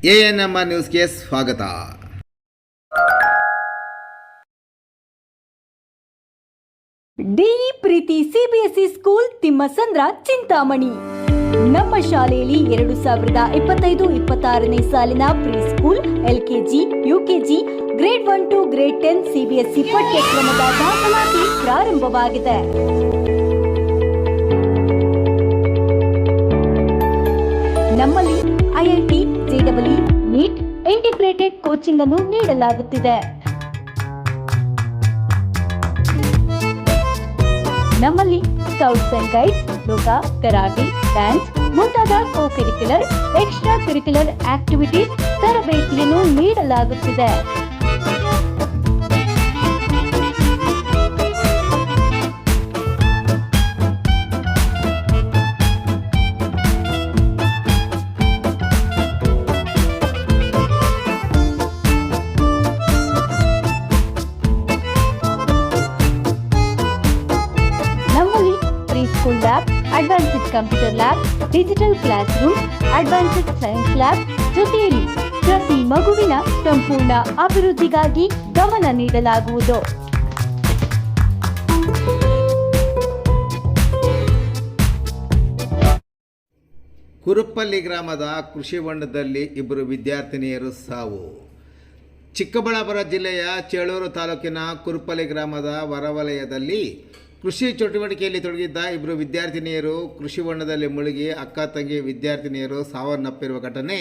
ANMR ನ್ಯೂಸ್ಗೆ ಸ್ವಾಗತ. D Preethi CBSE school Thimmasandra Chintamani. ನಮ್ಮ ಶಾಲೆಯಲ್ಲಿ 2025-26ನೇ ಸಾಲಿನ pre school, LKG, UKG, grade 1 to grade 10 CBSE ಪಠ್ಯಕ್ರಮದ ದಾಖಲಾತಿ ಪ್ರಾರಂಭವಾಗಿದೆ. ನಮ್ಮಲ್ಲಿ IIT, JEE, NEET integrated coaching ಅನ್ನು ನೀಡಲಾಗುತ್ತಿದೆ. ನಮ್ಮಲ್ಲಿ scouts and guides, yoga, karate, dance ಮುಂತಾದ ಕೋ-ಕರಿಕ್ಯುಲರ್, ಎಕ್ಸ್ಟ್ರಾ ಕರಿಕ್ಯುಲರ್ ಆಕ್ಟಿವಿಟೀಸ್ ತರಬೇತಿಯನ್ನು ನೀಡಲಾಗುತ್ತಿದೆ. School lab, advanced computer lab, digital class room, advanced science lab ಜೊತೆಯಲ್ಲಿ ಪ್ರತಿ ಮಗುವಿನ ಸಂಪೂರ್ಣ ಅಭಿವೃದ್ಧಿಗಾಗಿ ಗಮನ ನೀಡಲಾಗುವುದು. ಕುರುಪ್ಪಲ್ಲಿ ಗ್ರಾಮದ ಕೃಷಿ ಹೊಂಡದಲ್ಲಿ 2 ವಿದ್ಯಾರ್ಥಿನಿಯರು ಸಾವು. ಚಿಕ್ಕಬಳ್ಳಾಪುರ ಜಿಲ್ಲೆಯ ಚೇಳೂರು ತಾಲೂಕಿನ ಕುರುಪ್ಪಲ್ಲಿ ಗ್ರಾಮದ ಹೊರವಲಯದಲ್ಲಿ ಕೃಷಿ ಚಟುವಟಿಕೆಯಲ್ಲಿ ತೊಡಗಿದ್ದ 2 ವಿದ್ಯಾರ್ಥಿನಿಯರು ಕೃಷಿ ಹೊಂಡದಲ್ಲಿ ಮುಳುಗಿ ಅಕ್ಕ ತಂಗಿ ವಿದ್ಯಾರ್ಥಿನಿಯರು ಸಾವನ್ನಪ್ಪಿರುವ ಘಟನೆ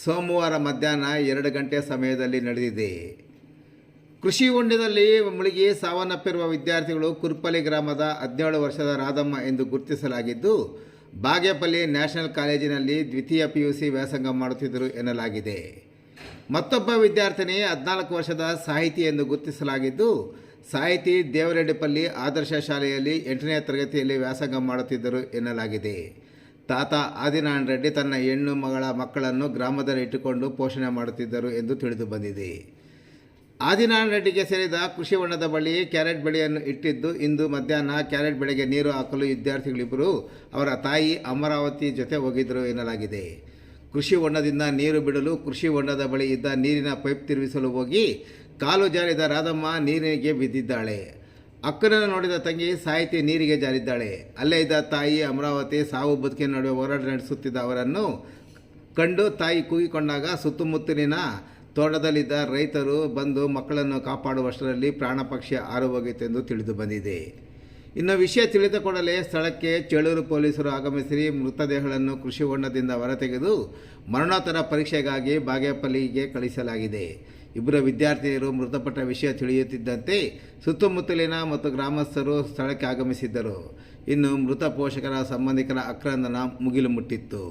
ಸೋಮವಾರ ಮಧ್ಯಾಹ್ನ 2 ಗಂಟೆ ಸಮಯದಲ್ಲಿ ನಡೆದಿದೆ. ಕೃಷಿ ಹೊಂಡದಲ್ಲಿ ಮುಳುಗಿ ಸಾವನ್ನಪ್ಪಿರುವ ವಿದ್ಯಾರ್ಥಿಗಳು ಕುರುಪ್ಪಲ್ಲಿ ಗ್ರಾಮದ 17 ವರ್ಷದ ರಾಧಮ್ಮ ಎಂದು ಗುರುತಿಸಲಾಗಿದ್ದು, ಬಾಗೇಪಲ್ಲಿ ನ್ಯಾಷನಲ್ ಕಾಲೇಜಿನಲ್ಲಿ ದ್ವಿತೀಯ PUC ವ್ಯಾಸಂಗ ಮಾಡುತ್ತಿದ್ದರು ಎನ್ನಲಾಗಿದೆ. ಮತ್ತೊಬ್ಬ ವಿದ್ಯಾರ್ಥಿನಿ 14 ವರ್ಷದ ಸಾಹಿತಿ ಎಂದು ಗುರುತಿಸಲಾಗಿದ್ದು, ಸಾಹಿತಿ ದೇವರೆಡ್ಡಿಪಲ್ಲಿ ಆದರ್ಶ ಶಾಲೆಯಲ್ಲಿ 8ನೇ ತರಗತಿಯಲ್ಲಿ ವ್ಯಾಸಂಗ ಮಾಡುತ್ತಿದ್ದರು ಎನ್ನಲಾಗಿದೆ. ತಾತ ಆದಿನಾರಾಯಣ ರೆಡ್ಡಿ ತನ್ನ ಹೆಣ್ಣು ಮಕ್ಕಳನ್ನು ಗ್ರಾಮದಲ್ಲಿ ಇಟ್ಟುಕೊಂಡು ಪೋಷಣೆ ಮಾಡುತ್ತಿದ್ದರು ಎಂದು ತಿಳಿದು ಬಂದಿದೆ. ಆದಿನಾರಾಯಣ ರೆಡ್ಡಿಗೆ ಸೇರಿದ ಕೃಷಿ ಹೊಂಡದ ಬಳಿ ಕ್ಯಾರೆಟ್ ಬೆಳೆಯನ್ನು ಇಟ್ಟಿದ್ದು, ಇಂದು ಮಧ್ಯಾಹ್ನ ಕ್ಯಾರೆಟ್ ಬೆಳೆಗೆ ನೀರು ಹಾಕಲು ವಿದ್ಯಾರ್ಥಿಗಳಿಬ್ಬರು ಅವರ ತಾಯಿ ಅಮರಾವತಿ ಜೊತೆ ಹೋಗಿದ್ದರು ಎನ್ನಲಾಗಿದೆ. ಕೃಷಿ ಹೊಂಡದಿಂದ ನೀರು ಬಿಡಲು ಕೃಷಿ ಹೊಂಡದ ಬಳಿ ಇದ್ದ ನೀರಿನ ಪೈಪ್ ತಿರುಗಿಸಲು ಹೋಗಿ ಕಾಲು ಜಾರಿದ ರಾಧಮ್ಮ ನೀರಿಗೆ ಬಿದ್ದಿದ್ದಾಳೆ. ಅಕ್ಕನನ್ನು ನೋಡಿದ ತಂಗಿ ಸಾಹಿತಿ ನೀರಿಗೆ ಜಾರಿದ್ದಾಳೆ. ಅಲ್ಲೇ ಇದ್ದ ತಾಯಿ ಅಮರಾವತಿ ಸಾವು ಬದುಕಿನ ನಡುವೆ ಹೋರಾಟ ನಡೆಸುತ್ತಿದ್ದ ಅವರನ್ನು ಕಂಡು ತಾಯಿ ಕೂಗಿಕೊಂಡಾಗ ಸುತ್ತಮುತ್ತಲಿನ ತೋಟದಲ್ಲಿದ್ದ ರೈತರು ಬಂದು ಮಕ್ಕಳನ್ನು ಕಾಪಾಡುವಷ್ಟರಲ್ಲಿ ಪ್ರಾಣ ಪಕ್ಷಿ ಹಾರು ಹೋಗಿತ್ತೆಂದು ತಿಳಿದು ಬಂದಿದೆ. ಇನ್ನು ವಿಷಯ ತಿಳಿದ ಕೂಡಲೇ ಸ್ಥಳಕ್ಕೆ ಚೇಳೂರು ಪೊಲೀಸರು ಆಗಮಿಸಿ ಮೃತದೇಹಗಳನ್ನು ಕೃಷಿ ಹೊಂಡದಿಂದ ಹೊರತೆಗೆದು ಮರಣೋತ್ತರ ಪರೀಕ್ಷೆಗಾಗಿ ಬಾಗೇಪಲ್ಲಿಗೆ ಕಳಿಸಲಾಗಿದೆ. 2 ವಿದ್ಯಾರ್ಥಿನಿಯರು ಮೃತಪಟ್ಟ ವಿಷಯ ತಿಳಿಯುತ್ತಿದ್ದಂತೆ ಸುತ್ತಮುತ್ತಲಿನ ಮತ್ತು ಗ್ರಾಮಸ್ಥರು ಸ್ಥಳಕ್ಕೆ ಆಗಮಿಸಿದ್ದರು. ಇನ್ನು ಮೃತ ಪೋಷಕರ ಸಂಬಂಧಿಕರ ಆಕ್ರಂದನ ಮುಗಿಲು ಮುಟ್ಟಿತ್ತು.